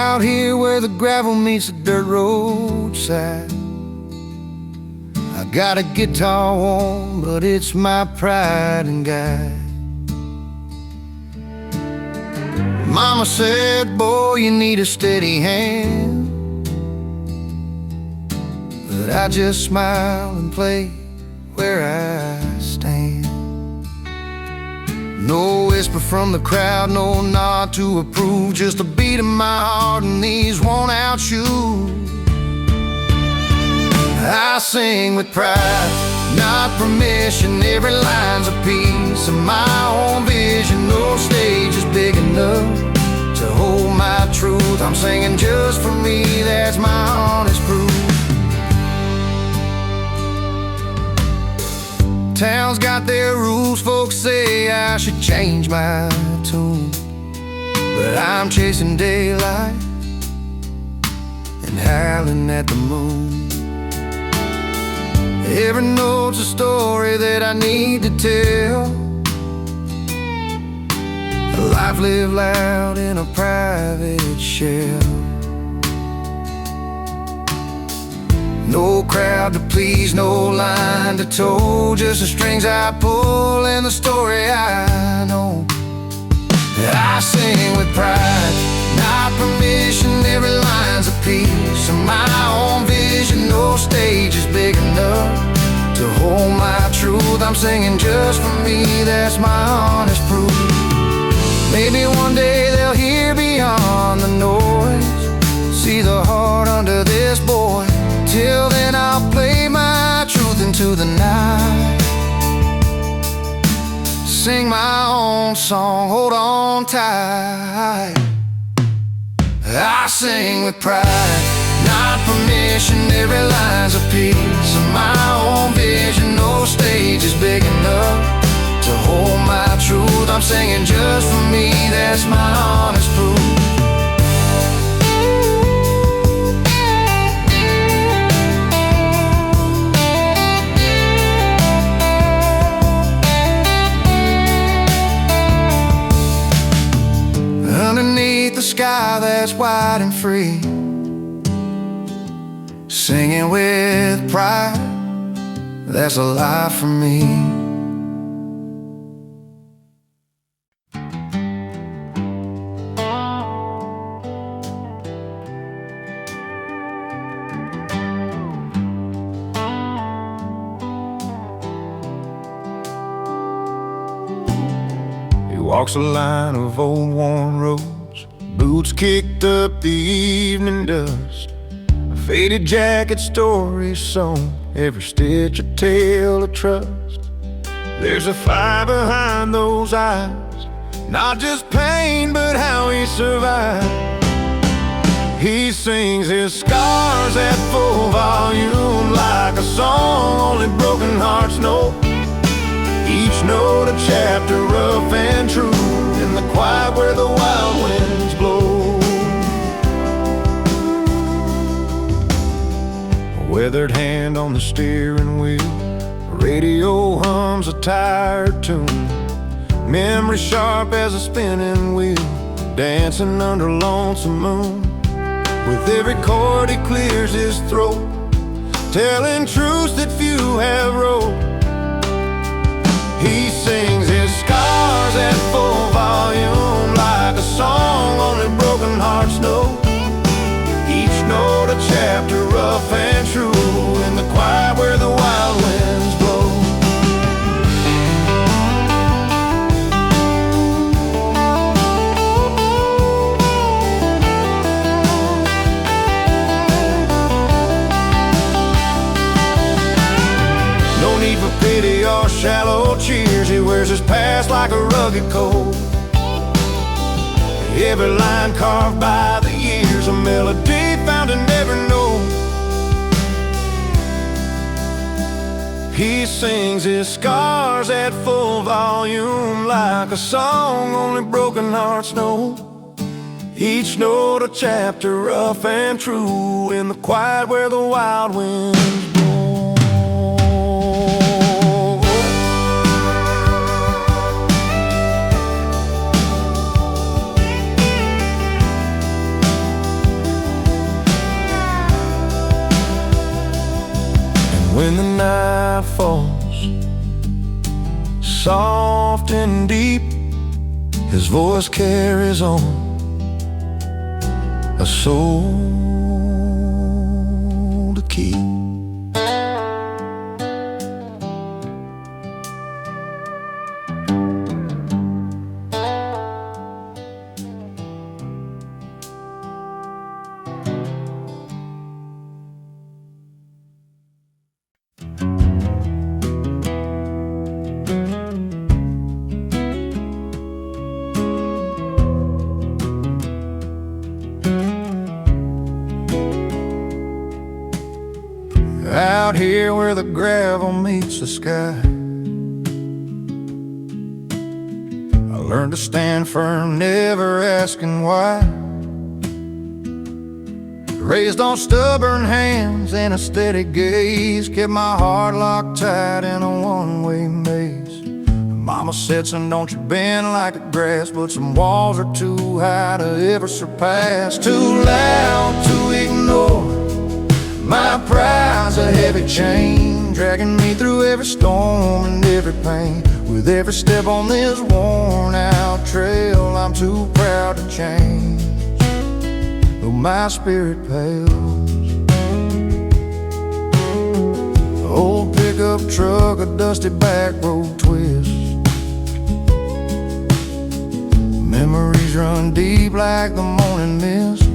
out here where the gravel meets the dirt roadside. I got a guitar on, but it's my pride and guide. Mama said, boy, you need a steady hand, but I just smile and play where I stand. No whisper from the crowd, no nod to approve, just a beat of my heart in these worn-out shoes. I sing with pride, not permission, every line's a piece of my own vision. No stage is big enough to hold my truth. I'm singing just for me, that's my honest proof. Town's got their rules, folks say I should change my tune, but I'm chasing daylight and howling at the moon. Every note's a story that I need to tell, a life lived loud in a private shell. No crowd to please, no line to toe, just the strings I pull and the story I know. I sing with pride, not permission, every line's a piece of my own vision. No stage is big enough to hold my truth. I'm singing just for me, that's my honest proof. Maybe one day they'll hear beyond the noise, see the heart under this boy. Till then I'll play my truth into the night, sing my own song, hold on tight. I sing with pride, not permission, every line's a piece of my own vision. No stage is big enough to hold my truth. I'm singing just for me, that's my honest proof. Underneath the sky that's wide and free, singing with pride, that's a life for me. He walks a line of old worn roads, boots kicked up the evening dust, a faded jacket story song, every stitch a tale of trust. There's a fire behind those eyes, not just pain but how he survived. He sings his scars at full volume like a song only broken hearts know. Each note a chapter rough and true in the quiet where the wild winds blow. A weathered hand on the steering wheel, a radio hums a tired tune, memory sharp as a spinning wheel, dancing under lonesome moon. With every chord he clears his throat, telling truths that few have wrote. He sings his scars at full volume like a song only broken hearts know. Each note a chapter rough and true in the quiet where the wild winds blow. No need for pity or shallow cheers, he wears his past like a rugged coat. Every line carved by the years, a melody found in every note. He sings his scars at full volume like a song only broken hearts know. Each note a chapter rough and true in the quiet where the wild winds blow. when the night falls, soft and deep, his voice carries on, a soul to keep. Out here where the gravel meets the sky, I learned to stand firm, never asking why. Raised on stubborn hands and a steady gaze, kept my heart locked tight in a one-way maze. Mama said, son, don't you bend like the grass, but some walls are too high to ever surpass. Too loud to ignore, my pride's a heavy chain, dragging me through every storm and every pain. With every step on this worn-out trail, I'm too proud to change, though my spirit pales. Old pickup truck, a dusty back road twist, memories run deep like the morning mist.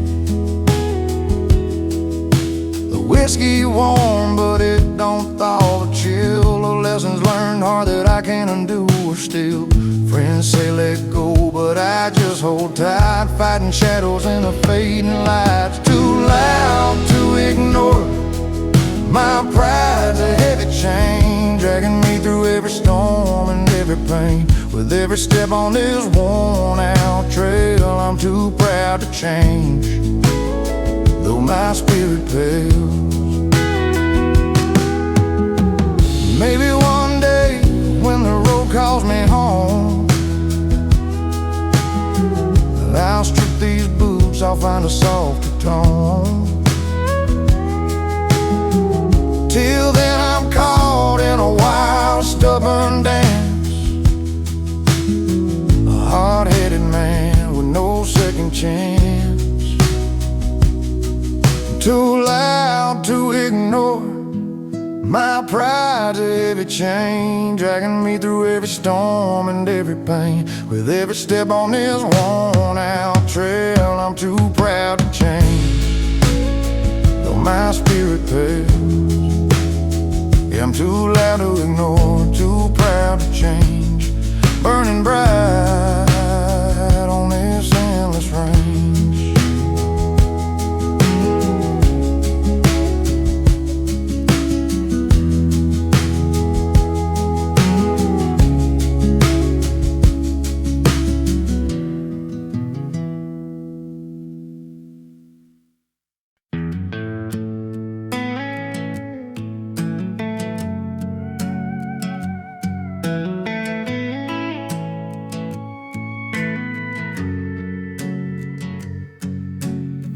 Whiskey warm, but it don't thaw the chill. The lessons learned hard that I can't undo are still. Friends say let go, but I just hold tight, fighting shadows in the fading lights. Too loud to ignore, my pride's a heavy chain, dragging me through every storm and every pain. With every step on this worn-out trail, I'm too proud to change, though my spirit pales. Maybe one day when the road calls me home, I'll strip these boots, I'll find a softer tone. Till then I'm caught in a wild, stubborn dance, a hard-headed man with no second chance. Too loud to ignore, my pride's a heavy chain, dragging me through every storm and every pain. With every step on this worn-out trail, I'm too proud to change, though my spirit pales. Yeah, I'm too loud to ignore, too proud to change, burning bright on this endless range.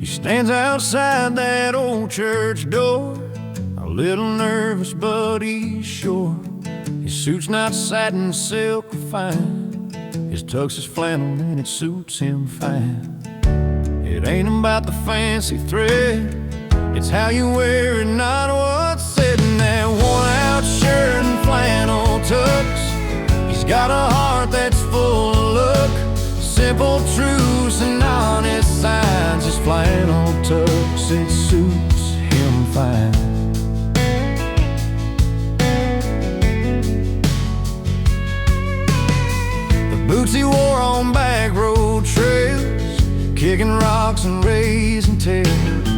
Stands outside that old church door, a little nervous but he's sure. His suit's not satin, silk or fine, his tux is flannel and it suits him fine. It ain't about the fancy thread, it's how you wear it, not what's said. In that worn-out shirt and flannel tux, he's got a heart that's full of luck. Simple truths and honest signs, his flannel tux, it suits him fine. The boots he wore on Backroad trails, kicking rocks and raising tails.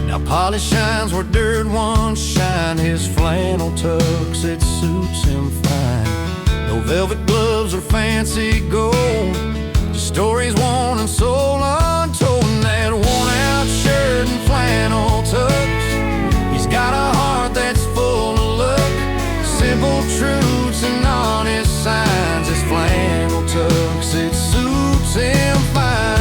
Now polish shines where dirt once shined, his flannel tux, it suits him fine. No velvet gloves or fancy gold, stories worn and soul untold. In that worn-out shirt and flannel tux, he's got a heart that's full of luck. Simple truths and honest signs, his flannel tux, it suits him fine.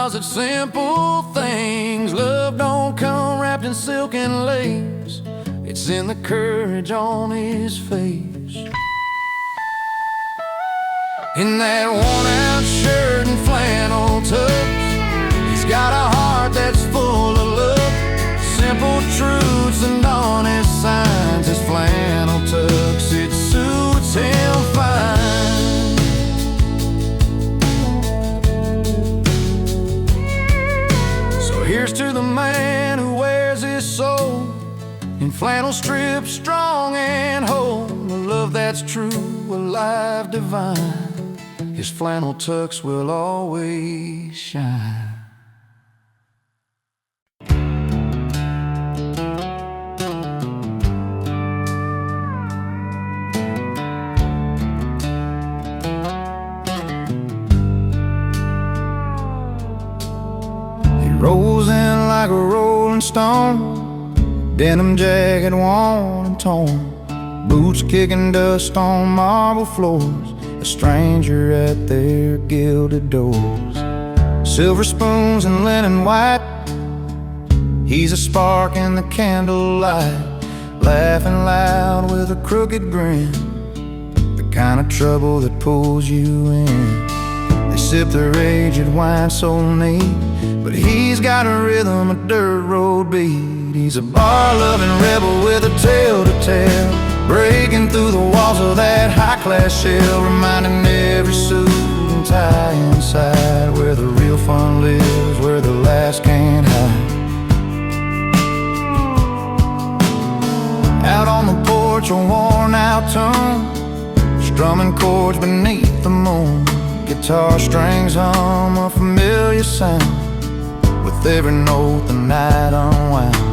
smiles at simple things. Love don't come wrapped in silk and lace. It's in the courage on his face. In that worn-out shirt and flannel tux, he's got a heart that's full of love. Simple truths and honest signs. His flannel tux, it suits him fine. So here's to the man who wears his soul in flannel strips, strong and whole. A love that's true, alive, divine. His flannel tux will always shine. He rolls in like a rolling stone, denim jacket worn and torn, boots kicking dust on marble floors, a stranger at their gilded doors. Silver spoons and linen white, he's a spark in the candlelight, laughing loud with a crooked grin, the kind of trouble that pulls you in. They sip their aged wine so neat, but he's got a rhythm, a dirt road beat. He's a bar-loving rebel with a tale to tell, breaking through the walls of that high-class shell, reminding every suit and tie inside where the real fun lives, where the laughs can't hide. Out on the porch, a worn-out tune, strumming chords beneath the moon. Guitar strings hum a familiar sound, with every note the night unwound.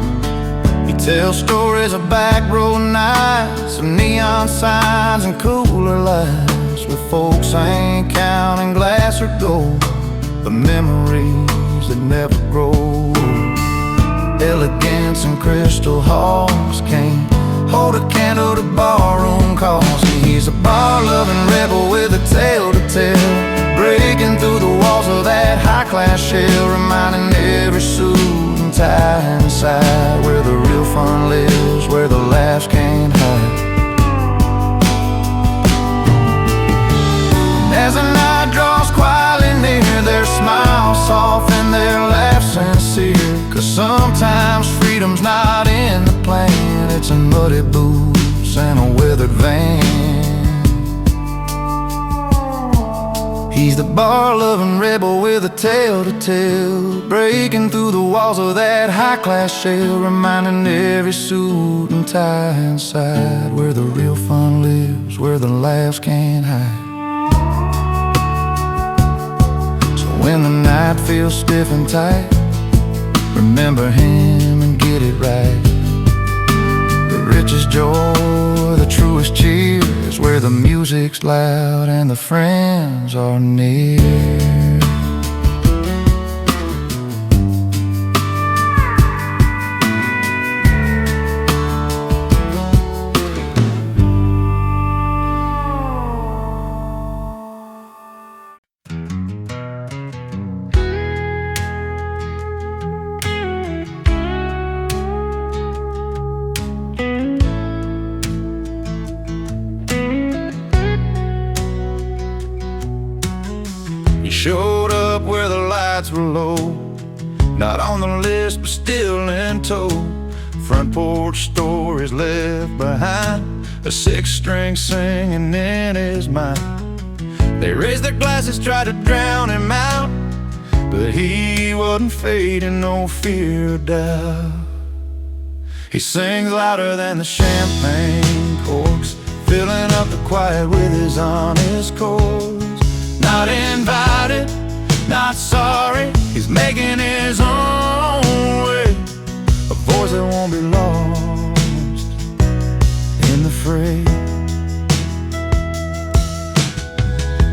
He tells stories of backroad nights, of neon signs and cooler lights, where folks ain't counting glass or gold, but memories that never grow old. Elegance and crystal halls can't hold a candle to barroom calls. He's a bar-loving rebel with a tale to tell, breaking through the walls of that high-class shell, reminding every suit and tie inside where the real fun lives, where the laughs can't hide. And as the night draws quietly near, their smiles soft and their laughs sincere, 'cause sometimes freedom's not in the plane, it's in muddy boots and a weathered van. He's the bar-loving rebel with a tale to tell, breaking through the walls of that high-class shell, reminding every suit and tie inside where the real fun lives, where the laughs can't hide. So when the night feels stiff and tight, remember him and get it right. The richest joy, the truest cheer, is where the music's loud and the friends are near. Showed up where the lights were low, not on the list but still in tow. Front porch stories left behind, a six-string singing in his mind. They raised their glasses, tried to drown him out, but he wasn't fading, no fear or doubt. He sings louder than the champagne corks, filling up the quiet with his honest chords. Not invited, not sorry, he's making his own way, a voice that won't be lost in the fray.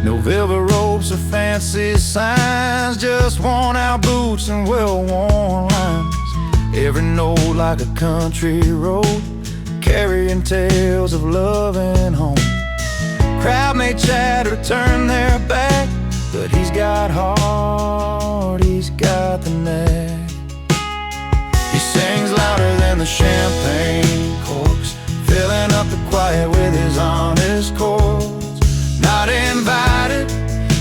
No velvet ropes or fancy signs, just worn-out boots and well-worn lines. Every note like a country road, carrying tales of love and home. Crowd may chatter, turn their back, but he's got heart, he's got the neck. He sings louder than the champagne corks, filling up the quiet with his honest chords. Not invited,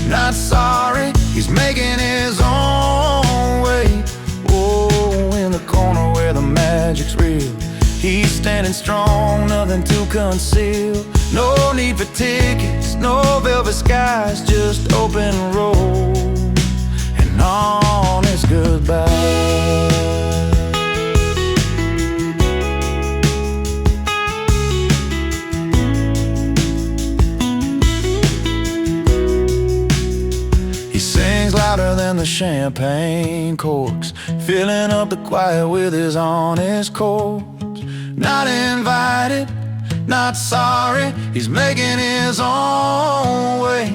not sorry, he's making his own way. Oh, in the corner where the magic's real, he's standing strong, nothing to conceal. No need for tickets, no velvet skies, just open road and honest goodbye. He sings louder than the champagne corks, filling up the quiet with his honest chords. Not invited, not sorry, he's making his own way.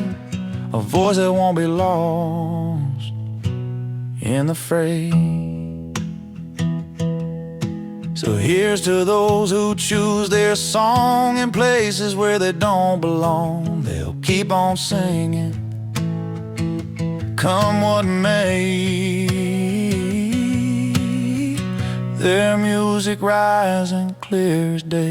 A voice that won't be lost in the fray. So here's to those who choose their song in places where they don't belong. They'll keep on singing, come what may. Their music rising clear as day.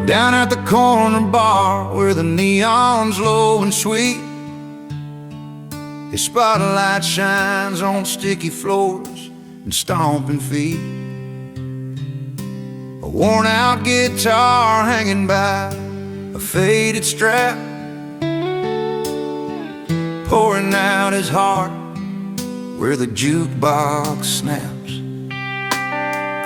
Down at the corner bar where the neon's low and sweet, the spotlight shines on sticky floors and stomping feet. A worn out guitar hanging by a faded strap, pouring out his heart where the jukebox snaps.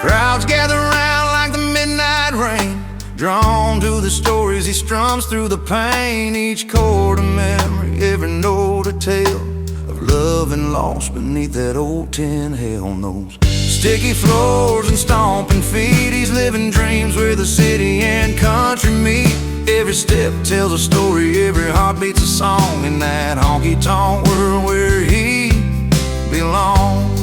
Crowds gather round like the midnight rain, drawn to the stories he strums through the pain. Each chord a memory, every note a tale of love and loss beneath that old tin hell knows. Sticky floors and stomping feet, he's living dreams where the city and country meet. Every step tells a story, every heart beats a song in that honky-tonk world where he belongs.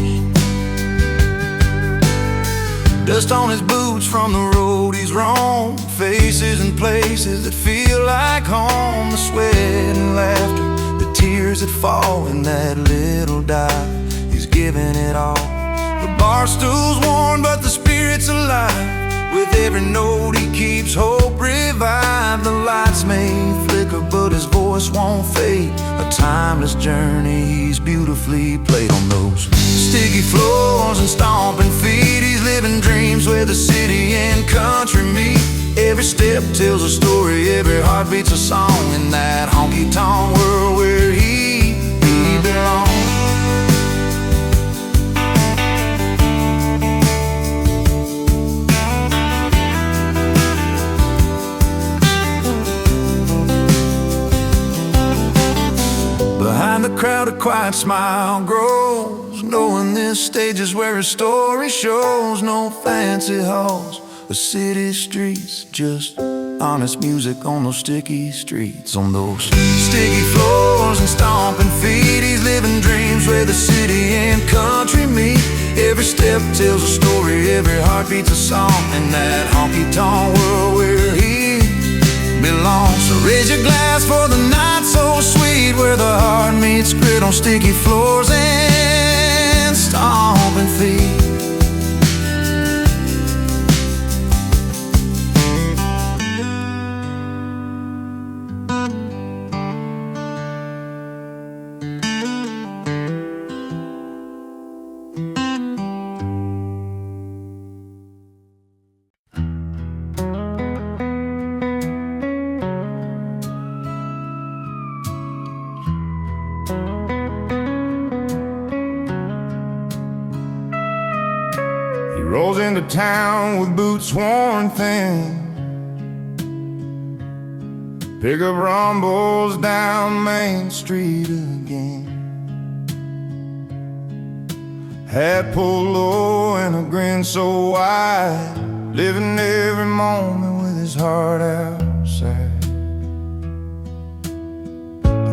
Dust on his boots from the road he's roamed, faces and places that feel like home. The sweat and laughter, the tears that fall in that little dive, he's giving it all. The bar stool's worn but the spirit's alive, with every note he keeps hope revived. The lights may flicker but his voice won't fade, a timeless journey he's beautifully played on those sticky floors and stomping feet. He's living dreams where the city and country meet. Every step tells a story, every heart beats a song in that honky-tonk world where he belongs. Behind the crowd a quiet smile grows, knowing this stage is where his story shows. No fancy halls or city streets, just honest music on those sticky streets. On those sticky floors and stomping feet, he's living dreams where the city and country meet. Every step tells a story, every heart beats a song in that honky-tonk world where he belongs. So raise your glass for the night so sweet, where the heart meets grit on sticky floors and stomping feet. Rolls into town with boots worn thin, Pickup rumbles down Main Street again. Hat pulled low and a grin so wide, living every moment with his heart outside.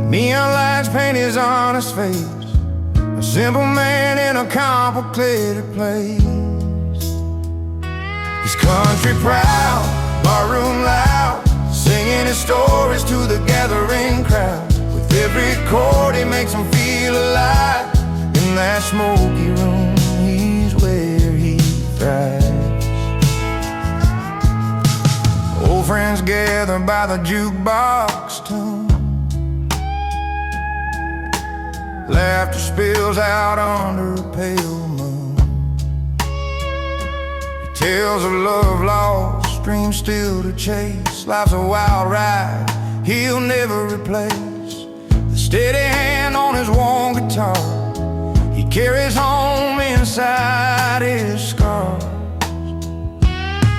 Neon lights paint his honest face, a simple man in a complicated place. He's country proud, barroom loud, singing his stories to the gathering crowd. With every chord he makes them feel alive. In that smoky room, he's where he thrives. Old friends gather by the jukebox tune. Laughter spills out under a pale moon. Tales of love lost, dreams still to chase. Life's a wild ride he'll never replace. The steady hand on his worn guitar he carries home inside his scars.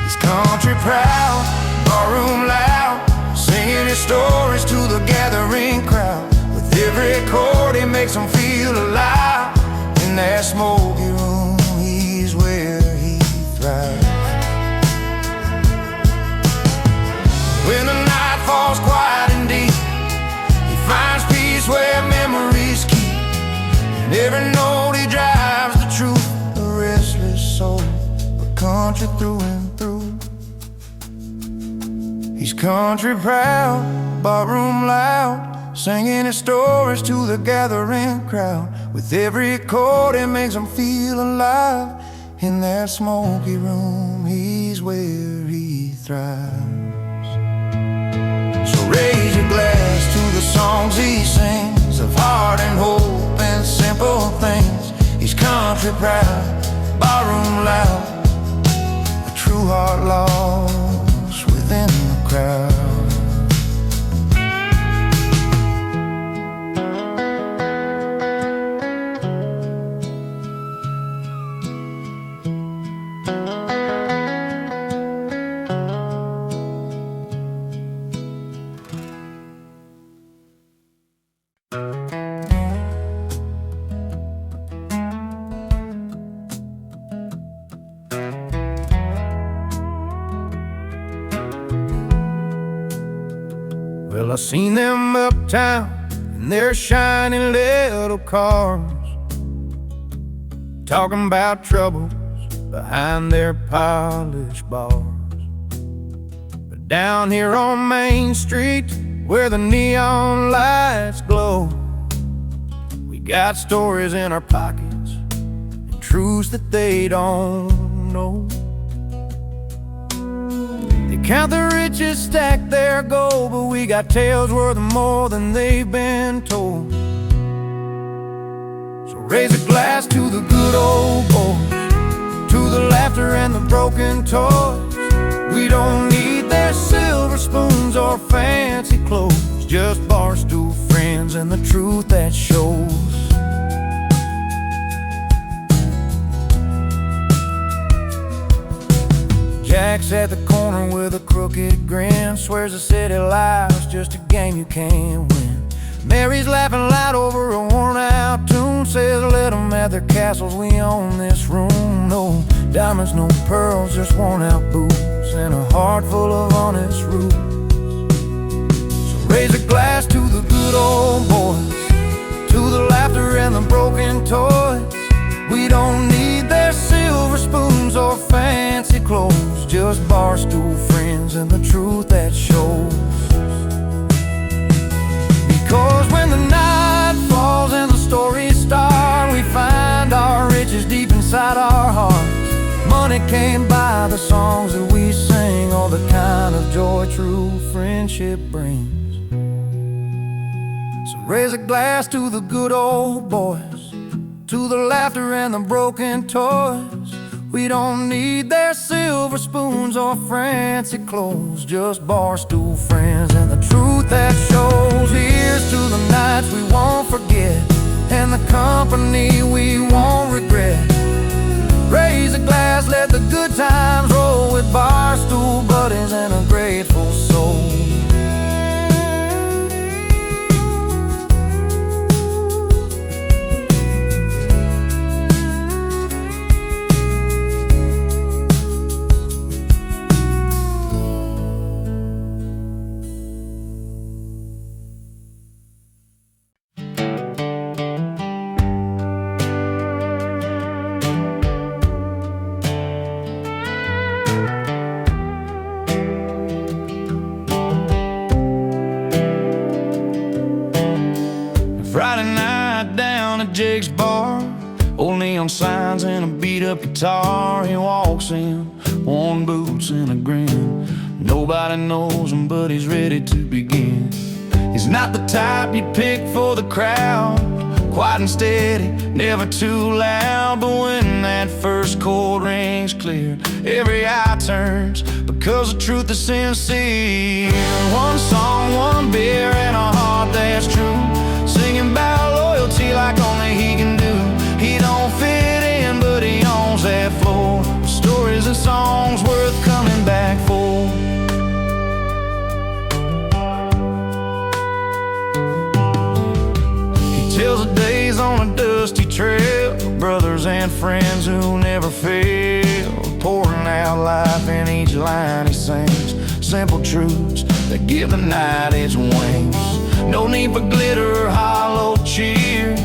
He's country proud, barroom loud, singing his stories to the gathering crowd. With every chord he makes them feel alive. In that smoky room, he's where he thrives. When the night falls quiet and deep, he finds peace where memories keep. And every note he drives the truth, a restless soul, but country through and through. He's country proud, barroom loud, singing his stories to the gathering crowd. With every chord it makes him feel alive. In that smoky room, he's where he thrives. So raise your glass to the songs he sings, of heart and hope and simple things. He's country proud, barroom loud, a true heart lost within the crowd. Well, I seen them uptown in their shiny little cars, talking about troubles behind their polished bars. But down here on Main Street, where the neon lights glow, we got stories in our pockets and truths that they don't know. Count the riches, stack their gold, but we got tales worth more than they've been told. So raise a glass to the good old boys, to the laughter and the broken toys. We don't need their silver spoons or fancy clothes, just barstool friends and the truth that shows. Jack's at the corner with a crooked grin, swears the city life's just a game you can't win. Mary's laughing loud over a worn-out tune, says let them have their castles, we own this room. No diamonds, no pearls, just worn-out boots and a heart full of honest roots. So raise a glass to the good old boys, to the laughter and the broken toys. We don't need their silver spoons or fancy clothes, just barstool friends and the truth that shows. Because when the night falls and the stories start, we find our riches deep inside our hearts. Money can't buy the songs that we sing, or the kind of joy true friendship brings. So raise a glass to the good old boys, to the laughter and the broken toys. We don't need their silver spoons or fancy clothes, just barstool friends and the truth that shows. Here's to the nights we won't forget, and the company we won't regret. Raise a glass, let the good times roll, with barstool buddies and a grateful soul. lines and a beat-up guitar. He walks in, worn boots and a grin. Nobody knows him, but he's ready to begin. He's not the type you'd pick for the crowd, quiet and steady, never too loud. But when that first chord rings clear, every eye turns, because the truth is sincere. One song, one beer, and a heart that's true, singing about loyalty like only he can do. He don't fit in, but he owns that floor. Stories and songs worth coming back for. Tells the days on a dusty trail, brothers and friends who never fail, pouring out life in each line he sings. Simple truths that give the night its wings. No need for glitter or hollow cheer,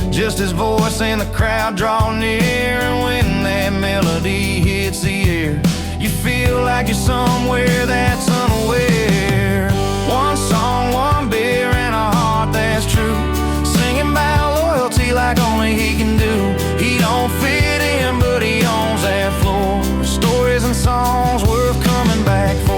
just his voice and the crowd draw near. And when that melody hits the air, you feel like you're somewhere that's unaware. One song, one beer, and a heart that's true, about loyalty like only he can do. He don't fit in, but he owns that floor. Stories and songs worth coming back for.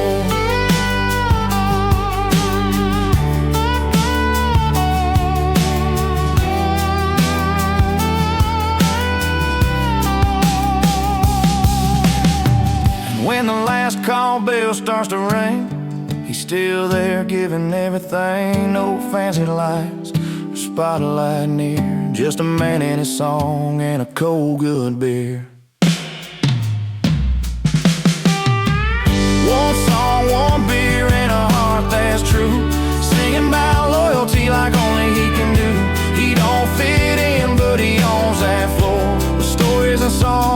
And when the last call bell starts to ring, he's still there giving everything. No fancy lights, spotlight near, just a man and his song and a cold good beer. One song, one beer, and a heart that's true, singing about loyalty like only he can do. He don't fit in, but he owns that floor. The stories and songs